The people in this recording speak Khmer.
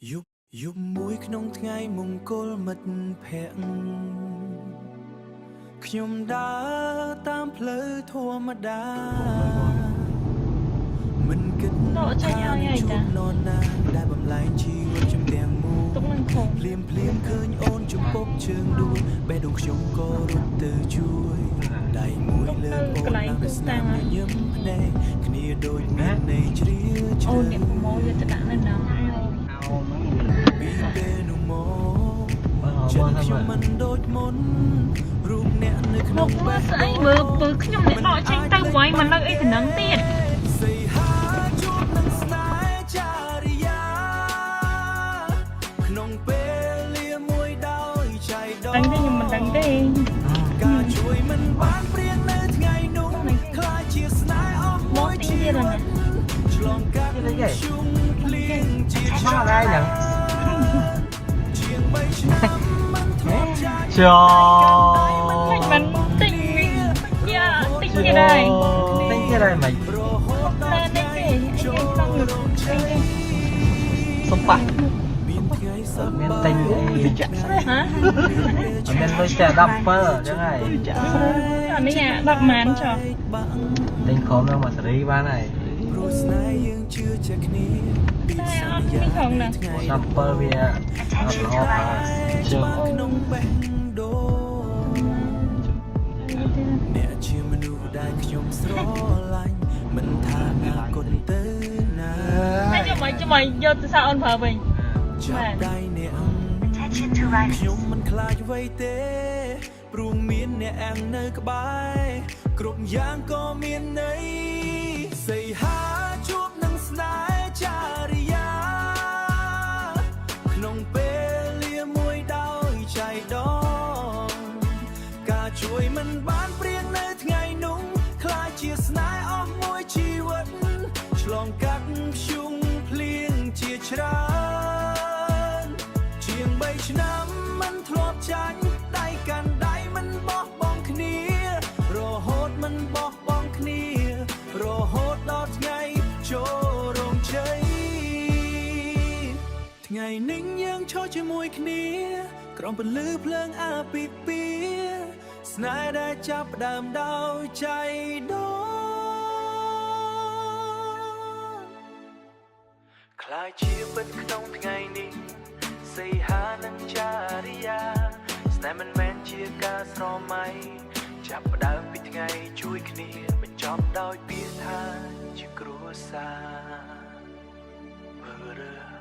យប់មួយក្នុងថ្ងៃមង្គលមិត្តភក្តិខ្ញុំដើរតាមផ្លូវធម្មតាមិនគិតថានឹងជួបនរណាដែលបំលែងជីវិតខ្ញុំទាំងមូលភ្លាមឃើញអូនជំពប់ជើងដួលបេះដូងខ្ញុំក៏រត់ទៅជួយដៃមួយលើអូនឡើងដោយស្នាមញញឹមភ្នែកគ្នាដូចមានន័យជ្រាលជ្រៅអូនអ្នកប្រមូលយកទៅដាក់នៅណាពីពេលនោះមកចិត្តខ្ញុំមិនដូចមុនរូបអ្នកនៅក្នុងបេះដូងមើលខ្ញុំអ្នកដកចេញទៅໄວមិននៅអីទៅនឹងទៀតក្នុងពេលលាមួយដោយចៃដន្យខ្ញុំមិនដឹងទេការជួយមិនបានព្រៀងនៅថ្ងៃនោះខ្លាចជាស្នេហ៍អស់មួយជីវិតឆ្លងកាត់ជុំភ្លៀងជាឆ្ងាយយ៉ាងជាង3ឆ្នាំមិនធ្លាប់ចាច់ចោមិនទិញយ៉ាទិញគេដែរទិញគេដែរមិនតែនេះទេខ្ញុំចង់សុំប៉ះមានទិញអីចាក់ហ៎មានលុយតែ17ចឹងហើយអានេះ10ម៉ានចុះទិញក្រុមនឹងមកសេរីបានហើយព្រោះស្នេហ៍យើងជឿជាក់គ្នាតែអត់នេះក្រុមណា17វាអត់ល្អជើក្នុងបេះដូងអ្នកជាមនុស្សដែលខ្ញុំស្រឡាញ់មិនថាអនាគតទៅណាតែចាំយកទៅសាអូនប្រើវិញចាប់ដៃអ្នកខ្ញុំមិនខ្លាចអ្វីទេព្រោះមានអ្នកអាំងនៅក្បែរគ្រប់យ៉ាងក៏មានន័យសីហាជួបនឹងស្នេហ៍ចារិយាក្នុងពេលលាមួយដោយចៃដន្យការជួយមិនបានព្រៀងនៅថ្ងៃនោះខ្លាចជាស្នេហ៍អស់មួយជីវិតឆ្លងកាត់ព្យុងភ្លៀងជាច្រើនជាង3ឆ្នាំមិនធ្លាប់ចាញ់ដៃកាន់ដៃមិនបោះបង់គ្នារហូតមិនបោះបង់គ្នារហូតដល់ថ្ងៃចូលរោងជ័យថ្ងៃនេះយើងឈរជាមួយគ្នាក្រោមពន្លឺភ្លើងអាពាហ៍ពិពាហ៍ស្នេហ៍ដែលចាប់ផ្ដើមដោយចៃដន្យខ្លាចជាពិតក្នុងថ្ងៃនេះសីហានិងចារិយាស្នេហ៍មិនមែនជាការស្រមៃចាប់ផ្ដើមពីថ្ងៃជួយគ្នាបញ្ចប់ដោយពាក្យថាជាគ្រួសារ